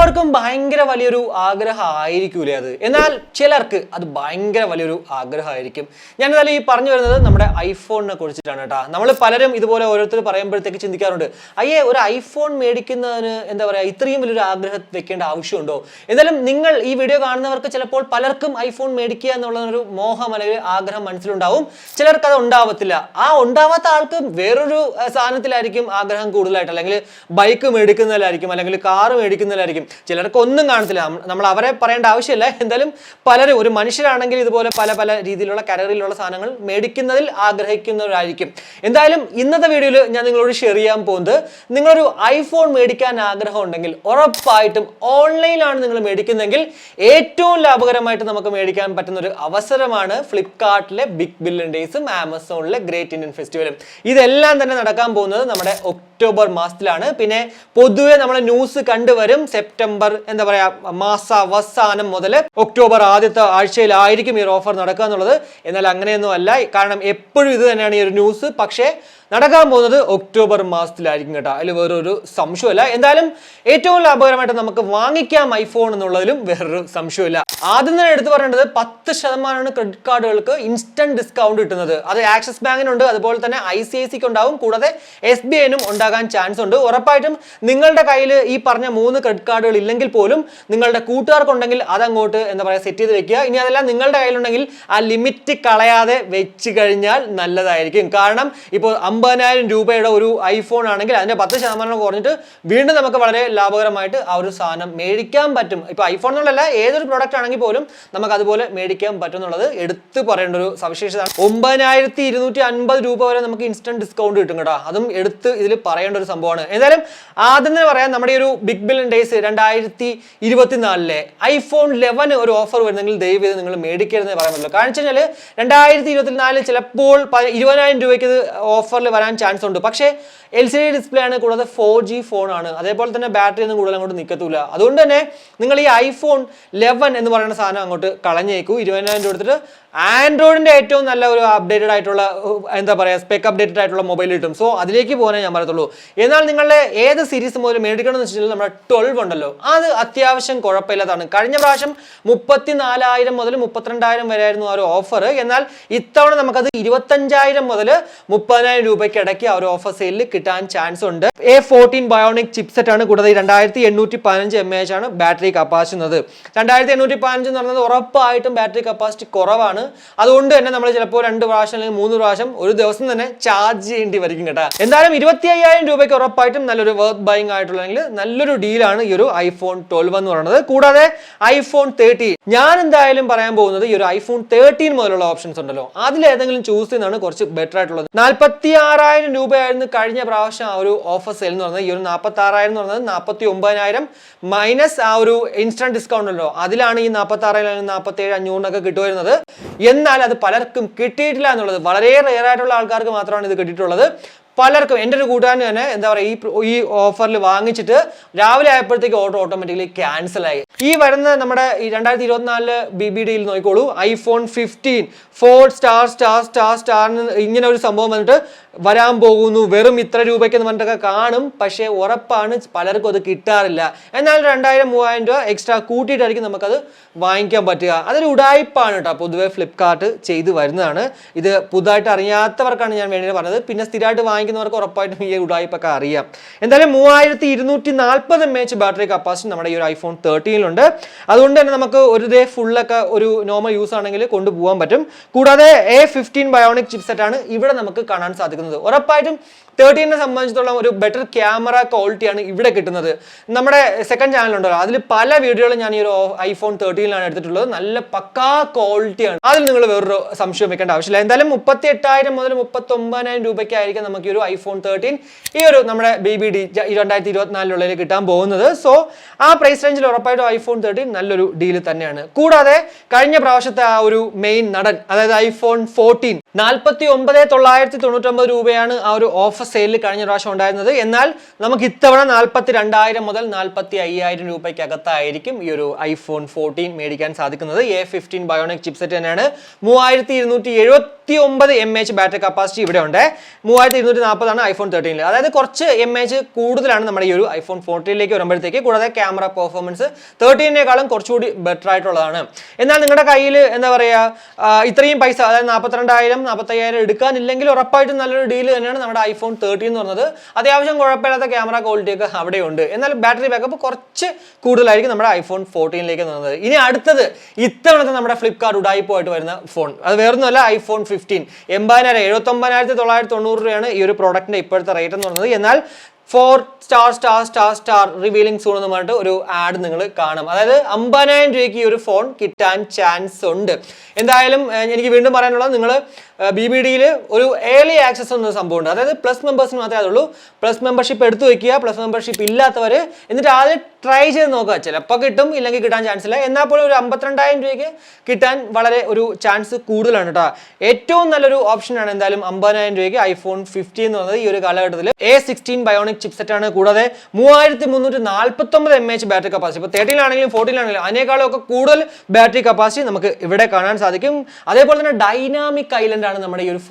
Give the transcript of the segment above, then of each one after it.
എല്ലാവർക്കും ഭയങ്കര വലിയൊരു ആഗ്രഹമായിരിക്കൂലേ അത്. എന്നാൽ ചിലർക്ക് അത് ഭയങ്കര വലിയൊരു ആഗ്രഹമായിരിക്കും. ഞാനെന്തായാലും ഈ പറഞ്ഞു വരുന്നത് നമ്മുടെ ഐഫോണിനെ കുറിച്ചിട്ടാണ് കേട്ടോ. നമ്മൾ പലരും ഇതുപോലെ ഓരോരുത്തർ പറയുമ്പോഴത്തേക്ക് ചിന്തിക്കാറുണ്ട്, അയ്യേ ഒരു ഐഫോൺ മേടിക്കുന്നതിന് എന്താ പറയുക ഇത്രയും വലിയൊരു ആഗ്രഹം വെക്കേണ്ട ആവശ്യമുണ്ടോ? എന്തായാലും നിങ്ങൾ ഈ വീഡിയോ കാണുന്നവർക്ക് ചിലപ്പോൾ പലർക്കും ഐഫോൺ മേടിക്കുക എന്നുള്ള ഒരു മോഹം അല്ലെങ്കിൽ ആഗ്രഹം മനസ്സിലുണ്ടാവും. ചിലർക്ക് അത് ഉണ്ടാവത്തില്ല. ആ ഉണ്ടാവാത്ത ആൾക്ക് വേറൊരു സാധനത്തിലായിരിക്കും ആഗ്രഹം കൂടുതലായിട്ട്, അല്ലെങ്കിൽ ബൈക്ക് മേടിക്കുന്നതിലായിരിക്കും, അല്ലെങ്കിൽ കാറ് മേടിക്കുന്നതിലായിരിക്കും. ചിലർക്ക് ഒന്നും കാണത്തില്ല. നമ്മൾ അവരെ പറയേണ്ട ആവശ്യമില്ല. എന്തായാലും പലരും ഒരു മനുഷ്യരാണെങ്കിൽ ഇതുപോലെ പല പല രീതിയിലുള്ള കാറ്റഗറിയിലുള്ള സാധനങ്ങൾ മേടിക്കുന്നതിൽ ആഗ്രഹിക്കുന്നവരായിരിക്കും. എന്തായാലും ഇന്നത്തെ വീഡിയോയിൽ ഞാൻ നിങ്ങളോട് ഷെയർ ചെയ്യാൻ പോകുന്നത്, നിങ്ങളൊരു ഐഫോൺ മേടിക്കാൻ ആഗ്രഹം ഉണ്ടെങ്കിൽ ഉറപ്പായിട്ടും ഓൺലൈനിലാണ് നിങ്ങൾ മേടിക്കുന്നതെങ്കിൽ ഏറ്റവും ലാഭകരമായിട്ട് നമുക്ക് മേടിക്കാൻ പറ്റുന്ന ഒരു അവസരമാണ് ഫ്ലിപ്കാർട്ടിലെ ബിഗ് ബില്യൺ ഡേയ്സും ആമസോണിലെ ഗ്രേറ്റ് ഇന്ത്യൻ ഫെസ്റ്റിവലും. ഇതെല്ലാം തന്നെ നടക്കാൻ പോകുന്നത് നമ്മുടെ ഒക്ടോബർ മാസത്തിലാണ്. പിന്നെ പൊതുവെ നമ്മൾ ന്യൂസ് കണ്ടുവരും, സെപ്റ്റംബർ എന്താ പറയാ മാസാവസാനം മുതൽ ഒക്ടോബർ ആദ്യത്തെ ആഴ്ചയിലായിരിക്കും ഈ ഓഫർ നടക്കുക എന്നുള്ളത്. എന്നാൽ അങ്ങനെയൊന്നും അല്ല, കാരണം എപ്പോഴും ഇത് തന്നെയാണ് ഈ ഒരു ന്യൂസ്. പക്ഷേ നടക്കാൻ പോകുന്നത് ഒക്ടോബർ മാസത്തിലായിരിക്കും കേട്ടോ, അതിൽ വേറൊരു സംശയമില്ല. എന്തായാലും ഏറ്റവും ലാഭകരമായിട്ട് നമുക്ക് വാങ്ങിക്കാം ഐഫോൺ എന്നുള്ളതിലും വേറൊരു സംശയമില്ല. ആദ്യം തന്നെ എടുത്തു പറയേണ്ടത് 10% ക്രെഡിറ്റ് കാർഡുകൾക്ക് ഇൻസ്റ്റന്റ് ഡിസ്കൗണ്ട് കിട്ടുന്നത്. അത് ആക്സിസ് ബാങ്കിനുണ്ട്, അതുപോലെ തന്നെ ICICIക്ക് ഉണ്ടാവും, കൂടാതെ SBIനും ഉണ്ടാകാൻ ചാൻസ് ഉണ്ട്. ഉറപ്പായിട്ടും നിങ്ങളുടെ കയ്യിൽ ഈ പറഞ്ഞ 3 ക്രെഡിറ്റ് കാർഡുകൾ ഇല്ലെങ്കിൽ പോലും നിങ്ങളുടെ കൂട്ടുകാർക്കുണ്ടെങ്കിൽ അതങ്ങോട്ട് എന്താ പറയുക സെറ്റ് ചെയ്ത് വെക്കുക. ഇനി അതെല്ലാം നിങ്ങളുടെ കയ്യിലുണ്ടെങ്കിൽ ആ ലിമിറ്റ് കളയാതെ വെച്ച് കഴിഞ്ഞാൽ നല്ലതായിരിക്കും. കാരണം ഇപ്പോൾ 50,000 രൂപയുടെ ഒരു ഐഫോൺ ആണെങ്കിൽ അതിന്റെ 10% കുറഞ്ഞിട്ട് വീണ്ടും നമുക്ക് വളരെ ലാഭകരമായിട്ട് ആ ഒരു സാധനം മേടിക്കാൻ പറ്റും. ഇപ്പൊ ഐഫോൺ എന്നുള്ളതല്ല, ഏതൊരു പ്രോഡക്റ്റ് ആണെങ്കിൽ പോലും നമുക്ക് അതുപോലെ മേടിക്കാൻ പറ്റും എന്നുള്ളത് എടുത്തു പറയേണ്ട ഒരു സവിശേഷത. 9,250 രൂപ വരെ നമുക്ക് ഇൻസ്റ്റന്റ് ഡിസ്കൗണ്ട് കിട്ടും കേട്ടോ. അതും എടുത്ത് ഇതിൽ പറയേണ്ട ഒരു സംഭവമാണ്. എന്തായാലും ആദ്യം തന്നെ പറയാം, നമ്മുടെ ഈ ഒരു ബിഗ് ബില്യൺ ഡേയ്സ് 2024 ഐഫോൺ 11 ഒരു ഓഫർ വരുന്നെങ്കിൽ ദയവ് ചെയ്ത് നിങ്ങൾ മേടിക്കരുതെന്ന് പറയാൻ പറ്റില്ല. കാരണം വെച്ച് കഴിഞ്ഞാൽ 2024 ചിലപ്പോൾ 20,000 രൂപയ്ക്ക് ഇത് ഓഫറിൽ വരാൻ ചാൻസ് ഉണ്ട്. പക്ഷേ LCD ഡിസ്പ്ലേ ആണ്, കൂടാതെ 4G ഫോണാണ്, അതേപോലെ തന്നെ ബാറ്ററി ഒന്നും കൂടുതൽ അങ്ങോട്ട് നിൽക്കത്തില്ല. അതുകൊണ്ട് തന്നെ നിങ്ങൾ ഈ ഐഫോൺ 11 എന്ന് പറയുന്ന സാധനം അങ്ങോട്ട് കളഞ്ഞേക്കൂ. 20,000 രൂപ എടുത്തിട്ട് ആൻഡ്രോയിഡിന്റെ ഏറ്റവും നല്ല ഒരു അപ്ഡേറ്റഡ് ആയിട്ടുള്ള എന്താ പറയുക സ്പെക് അപ്ഡേറ്റഡ് ആയിട്ടുള്ള മൊബൈൽ കിട്ടും. സോ അതിലേക്ക് പോകാനേ ഞാൻ പറയത്തുള്ളൂ. എന്നാൽ നിങ്ങളുടെ ഏത് സീരീസ് മുതൽ മേടിക്കണം എന്ന് വെച്ചിട്ടുണ്ടെങ്കിൽ നമ്മുടെ 12 ഉണ്ടല്ലോ, അത് അത്യാവശ്യം കുഴപ്പമില്ലാത്തതാണ്. കഴിഞ്ഞ പ്രാവശ്യം 34,000 മുതൽ 32,000 വരെ ആയിരുന്നു ആ ഒരു ഓഫർ. എന്നാൽ ഇത്തവണ നമുക്കത് 25,000 മുതൽ 30,000 രൂപയ്ക്ക് ഇടയ്ക്ക് ആ ഒരു ഓഫർ സെയിലിൽ കിട്ടാൻ ചാൻസ് ഉണ്ട്. A14 ബയോണിക് ചിപ്സെറ്റ് ആണ്, കൂടാതെ 2815 mAh ആണ് ബാറ്ററി കപ്പാസിറ്റി. 2815 എന്ന് പറയുന്നത് ഉറപ്പായിട്ടും ബാറ്ററി കപ്പാസിറ്റി കുറവാണ്. അതുകൊണ്ട് തന്നെ നമ്മൾ ചിലപ്പോൾ 2 പ്രാവശ്യം അല്ലെങ്കിൽ 3 പ്രാവശ്യം ഒരു ദിവസം തന്നെ ചാർജ് ചെയ്യേണ്ടി വരും കേട്ടോ. എന്തായാലും 25,000 രൂപയ്ക്ക് ഉറപ്പായിട്ടും നല്ലൊരു വർത്ത് ബൈങ് ആയിട്ടുള്ള നല്ലൊരു ഡീലാണ് ഈ ഒരു ഐഫോൺ 12 എന്ന് പറയുന്നത്. കൂടാതെ ഐഫോൺ 13 ഞാൻ എന്തായാലും പറയാൻ പോകുന്നത് ഈ ഒരു ഐഫോൺ 13 മുതലുള്ള ഓപ്ഷൻസ് ഉണ്ടല്ലോ, അതിലേതെങ്കിലും ചൂസ് ചെയ്യുന്നതാണ് കുറച്ച് ബെറ്റർ ആയിട്ടുള്ളത്. 46,000 രൂപയായിരുന്നു കഴിഞ്ഞ പ്രാവശ്യം ആ ഒരു ഓഫർ സെയിൽ എന്ന് പറയുന്നത്. ഈ ഒരു 46,000 എന്ന് പറയുന്നത് 49,000 മൈനസ് ആ ഒരു ഇൻസ്റ്റന്റ് ഡിസ്കൗണ്ട് ഉണ്ടല്ലോ, അതിലാണ് ഈ 46,000 47,500 കിട്ടുവരുന്നത്. എന്നാൽ അത് പലർക്കും കിട്ടിയിട്ടില്ല എന്നുള്ളത്, വളരെ റെയർ ആയിട്ടുള്ള ആൾക്കാർക്ക് മാത്രമാണ് ഇത് കിട്ടിയിട്ടുള്ളത്. പലർക്കും എൻ്റെ ഒരു കൂട്ടുകാരന് തന്നെ എന്താ പറയുക ഈ ഓഫറിൽ വാങ്ങിച്ചിട്ട് രാവിലെ ആയപ്പോഴത്തേക്ക് ഓട്ടോമാറ്റിക്കലി ക്യാൻസൽ ആയി. ഈ വരുന്ന നമ്മുടെ 2024 BBDയിൽ നോക്കിക്കോളൂ, ഐഫോൺ 15 4 ഇങ്ങനെ ഒരു സംഭവം വന്നിട്ട് വരാൻ പോകുന്നു, വെറും ഇത്ര രൂപയ്ക്ക് എന്ന് പറഞ്ഞിട്ടൊക്കെ കാണും. പക്ഷേ ഉറപ്പാണ് പലർക്കും അത് കിട്ടാറില്ല. എന്നാൽ 2,000-3,000 രൂപ എക്സ്ട്രാ കൂട്ടിയിട്ടായിരിക്കും നമുക്കത് വാങ്ങിക്കാൻ പറ്റുക. അതൊരു ഉടായ്പാണ് കേട്ടോ, പൊതുവെ ഫ്ലിപ്കാർട്ട് ചെയ്ത് വരുന്നതാണ്. ഇത് പുതുതായിട്ട് അറിയാത്തവർക്കാണ് ഞാൻ വേണ്ടി പറഞ്ഞത്. പിന്നെ സ്ഥിരമായിട്ട് വാങ്ങിക്കുന്നവർക്ക് ഉറപ്പായിട്ടും ഈ ഉടായ്പൊക്കെ അറിയാം. എന്തായാലും 3,240 mAh ബാറ്ററി കപ്പാസിറ്റി നമ്മുടെ ഈ ഒരു ഐഫോൺ 13 അതുകൊണ്ട് തന്നെ നമുക്ക് ഒരു ഡേ ഫുള്ളൊക്കെ ഒരു നോർമൽ യൂസ് ആണെങ്കിൽ കൊണ്ടുപോകാൻ പറ്റും. കൂടാതെ A15 ബയോണിക് ചിപ്സെറ്റ് ആണ് ഇവിടെ നമുക്ക് കാണാൻ സാധിക്കുന്നത്. ഉറപ്പായിട്ടും 13 സംബന്ധിച്ചിടത്തോളം ഒരു ബെറ്റർ ക്യാമറ ക്വാളിറ്റിയാണ് ഇവിടെ കിട്ടുന്നത്. നമ്മുടെ സെക്കൻഡ് ചാനൽ ഉണ്ടല്ലോ, അതിൽ പല വീഡിയോകളും ഞാൻ ഈ ഒരു ഐഫോൺ 13 എടുത്തിട്ടുള്ളത്. നല്ല പക്കാ ക്വാളിറ്റിയാണ്, അതിൽ നിങ്ങൾ വേറൊരു സംശയം വെക്കേണ്ട ആവശ്യമില്ല. എന്തായാലും 38,000 മുതൽ 39,000 രൂപയ്ക്കായിരിക്കും നമുക്ക് ഈ ഒരു ഐഫോൺ 13 ഈ ഒരു നമ്മുടെ BBD 2024 കിട്ടാൻ പോകുന്നത്. സോ ആ പ്രൈസ് റേഞ്ചിൽ ഉറപ്പായിട്ടും ഐഫോൺ 13 നല്ലൊരു ഡീല് തന്നെയാണ്. കൂടാതെ കഴിഞ്ഞ പ്രാവശ്യത്തെ ആ ഒരു മെയിൻ നടൻ, അതായത് ഐഫോൺ 14 49,999 രൂപയാണ് ആ ഒരു ഓഫർ സെയിലിൽ കഴിഞ്ഞ പ്രാവശ്യം ഉണ്ടായിരുന്നത്. എന്നാൽ നമുക്ക് ഇത്തവണ 42,000 മുതൽ 45,000 രൂപയ്ക്കകത്തായിരിക്കും ഈ ഒരു iPhone 14 മേടിക്കാൻ സാധിക്കുന്നത്. A15 ബയോണിക് ചിപ്സെറ്റ് തന്നെയാണ്. 3279 mAh ബാറ്ററി കപ്പാസിറ്റി ഇവിടെ ഉണ്ട്. 3240 ആണ് iPhone 13. അതായത് കുറച്ച് mAh കൂടുതലാണ് നമ്മുടെ ഈ ഒരു iPhone 14ലേക്ക് വരുമ്പോഴത്തേക്ക്. കൂടാതെ ക്യാമറ പെർഫോമൻസ് 13നേക്കാളും കുറച്ചുകൂടി ബെറ്റർ ആയിട്ടുള്ളതാണ്. എന്നാൽ നിങ്ങളുടെ കയ്യിൽ എന്താ പറയുക, ഇത്രയും പൈസ, അതായത് 42,000 45,000 എടുക്കാനില്ലെങ്കിൽ ഉറപ്പായിട്ടും നല്ലൊരു ഡീൽ തന്നെയാണ് നമ്മുടെ iPhone 13 എന്ന് പറഞ്ഞത്. അത്യാവശ്യം കുഴപ്പമില്ലാത്ത ക്യാമറ ക്വാളിറ്റി ഒക്കെ അവിടെയുണ്ട്. എന്നാൽ ബാറ്ററി ബാക്കപ്പ് കുറച്ച് കൂടുതലായിരിക്കും നമ്മുടെ iPhone 14ലേക്ക് വന്നത്. ഇനി അടുത്തത് ഇത്തവണത്തെ നമ്മുടെ ഫ്ലിപ്കാർട്ട് ഉഡായിപ്പായിട്ട് വരുന്ന ഫോൺ, അത് വേറൊന്നുമല്ല, iPhone 15. 79,990 രൂപയാണ് ഈ ഒരു പ്രോഡക്റ്റിന്റെ ഇപ്പോഴത്തെ റേറ്റ് എന്ന് പറയുന്നത്. എന്നാൽ 4 റിവീലിംഗ് സൂൺ എന്ന് പറഞ്ഞിട്ട് ഒരു ആഡ് നിങ്ങൾ കാണും. അതായത് 50,000 രൂപയ്ക്ക് ഈ ഒരു ഫോൺ കിട്ടാൻ ചാൻസ് ഉണ്ട്. എന്തായാലും എനിക്ക് വീണ്ടും പറയാനുള്ളത്, നിങ്ങൾ BBDയിൽ ഒരു ഏർലി ആക്സസ് എന്ന സംഭവമുണ്ട്. അതായത് പ്ലസ് മെമ്പേഴ്സിന് മാത്രമേ അതുള്ളൂ. പ്ലസ് മെമ്പർഷിപ്പ് എടുത്തു വെക്കുക. പ്ലസ് മെമ്പർഷിപ്പ് ഇല്ലാത്തവർ എന്നിട്ട് ആദ്യം ട്രൈ ചെയ്ത് നോക്കുക. ചിലപ്പോൾ കിട്ടും, ഇല്ലെങ്കിൽ കിട്ടാൻ ചാൻസ് ഇല്ല. എന്നാൽ പോലും ഒരു 52,000 രൂപയ്ക്ക് കിട്ടാൻ വളരെ ഒരു ചാൻസ് കൂടുതലാണ് കേട്ടോ. ഏറ്റവും നല്ലൊരു ഓപ്ഷനാണ് എന്തായാലും 50,000 രൂപയ്ക്ക് iPhone 15 എന്ന് പറയുന്നത്. ഈ ഒരു കാലഘട്ടത്തിൽ A16 ബയോണിക് ചിപ്സെറ്റ് ആണ്. കൂടാതെ 3349 mAh ബാറ്ററി കപ്പാസിറ്റി. ഇപ്പോൾ 13 ആണെങ്കിലും 14 ആണെങ്കിലും അതിനേക്കാളും ഒക്കെ കൂടുതൽ ബാറ്ററി കപ്പാസിറ്റി നമുക്ക് ഇവിടെ കാണാൻ സാധിക്കും. അതേപോലെ തന്നെ ഡൈനാമിക് ഐലൻഡ് ആണ് നമ്മുടെ ഈ ഒരു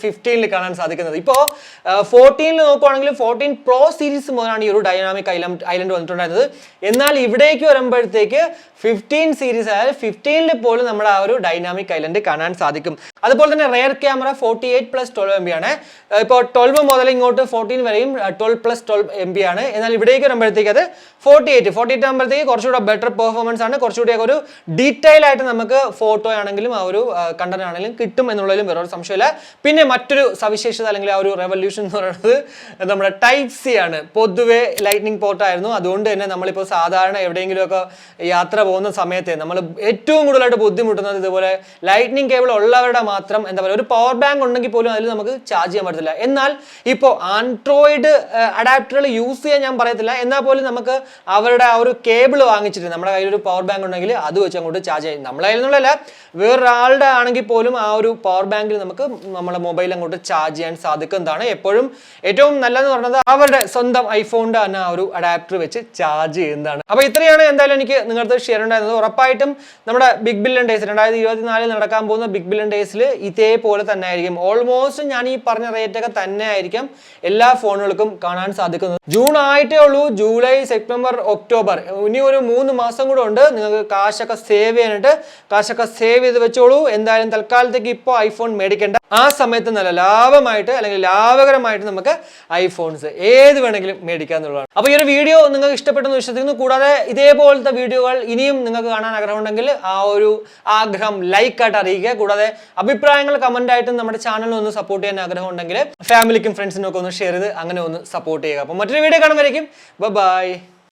15ൽ കാണാൻ സാധിക്കുന്നത്. ഇപ്പോൾ 14ൽ നോക്കുവാണെങ്കിൽ 14 Pro സീരീസ് മുതലാണ് ഈ ഒരു ഡൈനാമിക് ഐലൻഡ് വന്നിട്ടുണ്ടായിരുന്നത്. എന്നാൽ ഇവിടേക്ക് വരുമ്പോഴത്തേക്ക് 15 സീരീസ്, അതായത് 15ൽ പോലും നമ്മുടെ ആ ഒരു ഡൈനാമിക് ഐലൻഡ് കാണാൻ സാധിക്കും. അതുപോലെ തന്നെ റെയർ ക്യാമറ 48+12 MB ആണ്. ഇപ്പോൾ 12 മുതൽ ഇങ്ങോട്ട് 14 വരെയും 12+12 MB ആണ്. എന്നാൽ ഇവിടേക്ക് വരുമ്പോഴത്തേക്ക് അത് 48 ആകുമ്പോഴത്തേക്ക് കുറച്ചുകൂടെ ബെറ്റർ പെർഫോമൻസ് ആണ്. കുറച്ചുകൂടി ഒരു ഡീറ്റെയിൽ ആയിട്ട് നമുക്ക് ഫോട്ടോ ആണെങ്കിലും ആ ഒരു കണ്ടന്റ് ആണെങ്കിലും കിട്ടും എന്നുള്ളതിലും വേറൊരു സംശയമില്ല. പിന്നെ മറ്റൊരു സവിശേഷത അല്ലെങ്കിൽ ആ ഒരു റെവല്യൂഷൻ എന്ന് പറയുന്നത് നമ്മുടെ Type-C ആണ്. പൊതുവെ ലൈറ്റ്നിങ് പോർട്ടായിരുന്നു. അതുകൊണ്ട് തന്നെ നമ്മളിപ്പോൾ സാധാരണ എവിടെയെങ്കിലുമൊക്കെ യാത്ര പോകുന്ന സമയത്ത് നമ്മൾ ഏറ്റവും കൂടുതലായിട്ട് ബുദ്ധിമുട്ടുന്നത് ഇതുപോലെ ലൈറ്റ്നിങ് കേബിൾ ഉള്ളവരുടെ മാത്രം എന്താ പറയുക, ഒരു പവർ ബാങ്ക് ഉണ്ടെങ്കിൽ പോലും അതിൽ നമുക്ക് ചാർജ് ചെയ്യാൻ പറ്റത്തില്ല. എന്നാൽ ഇപ്പോൾ ആൻഡ്രോയിഡ് അഡാപ്റ്ററുകൾ യൂസ് ചെയ്യാൻ ഞാൻ പറയത്തില്ല. എന്നാൽ പോലും നമുക്ക് അവരുടെ ആ ഒരു കേബിൾ വാങ്ങിച്ചിട്ട് നമ്മുടെ കയ്യിൽ ഒരു പവർ ബാങ്ക് ഉണ്ടെങ്കിൽ അത് വെച്ച് അങ്ങോട്ട് ചാർജ് ചെയ്യും. നമ്മളെ കയ്യിൽ നിന്നുള്ളതല്ല, വേറൊരാളുടെ ആണെങ്കിൽ പോലും ആ ഒരു പവർ ബാങ്കിൽ നമുക്ക് നമ്മുടെ മൊബൈൽ അങ്ങോട്ട് ചാർജ് ചെയ്യാൻ സാധിക്കുന്നതാണ്. എപ്പോഴും ഏറ്റവും നല്ലതെന്ന് പറയുന്നത് അവരുടെ സ്വന്തം ഐഫോണിന്റെ തന്നെ ആ ഒരു അഡാപ്റ്റർ വെച്ച് ചാർജ് ചെയ്യുന്നതാണ്. അപ്പോൾ ഇത്രയാണ് എന്തായാലും എനിക്ക് നിങ്ങൾക്ക് ഷെയർ ഉണ്ടായിരുന്നത്. ഉറപ്പായിട്ടും നമ്മുടെ ബിഗ് ബില്യൺ ഡേയ്സ് 2024 നടക്കാൻ പോകുന്ന ബിഗ് ബില്യൺ ഡേയ്സിൽ ഇതേപോലെ തന്നെ ആയിരിക്കും. ഓൾമോസ്റ്റ് ഞാൻ ഈ പറഞ്ഞ റേറ്റ് ഒക്കെ തന്നെ ആയിരിക്കും എല്ലാ ഫോണുകൾക്കും കാണാൻ സാധിക്കുന്നത്. ജൂൺ ആയിട്ടേ ഉള്ളൂ. ജൂലൈ, സെപ്റ്റംബർ, ഒക്ടോബർ, ഇനി ഒരു 3 മാസം കൂടെ ഉണ്ട് നിങ്ങൾക്ക് കാശൊക്കെ സേവ് ചെയ്യാനായിട്ട്. കാശൊക്കെ സേവ് ചെയ്ത് വെച്ചോളൂ. എന്തായാലും തൽക്കാലത്തേക്ക് ഇപ്പോൾ ഐഫോൺ മേടിക്കേണ്ട. ആ സമയത്ത് നല്ല ലാഭമായിട്ട് അല്ലെങ്കിൽ ലാഭകരമായിട്ട് നമുക്ക് ഐഫോൺസ് ഏത് വേണമെങ്കിലും മേടിക്കാന്നുള്ളതാണ്. അപ്പോൾ ഈ ഒരു വീഡിയോ നിങ്ങൾക്ക് ഇഷ്ടപ്പെട്ടെന്ന് വിശ്വസിക്കുന്നു. കൂടാതെ ഇതേപോലത്തെ വീഡിയോകൾ ഇനിയും നിങ്ങൾക്ക് കാണാൻ ആഗ്രഹമുണ്ടെങ്കിൽ ആ ഒരു ആഗ്രഹം ലൈക്കായിട്ട് അറിയിക്കുക. കൂടാതെ അഭിപ്രായങ്ങൾ കമന്റ് ആയിട്ട് നമ്മുടെ ചാനലിൽ ഒന്ന് സപ്പോർട്ട് ചെയ്യാൻ ആഗ്രഹം ഉണ്ടെങ്കിൽ ഫാമിലിക്കും ഫ്രണ്ട്സിനും ഒക്കെ ഒന്ന് ഷെയർ ചെയ്ത് അങ്ങനെ ഒന്ന് സപ്പോർട്ട് ചെയ്യുക. അപ്പോൾ മറ്റൊരു വീഡിയോ കാണുമ്പോഴേക്കും ബൈ.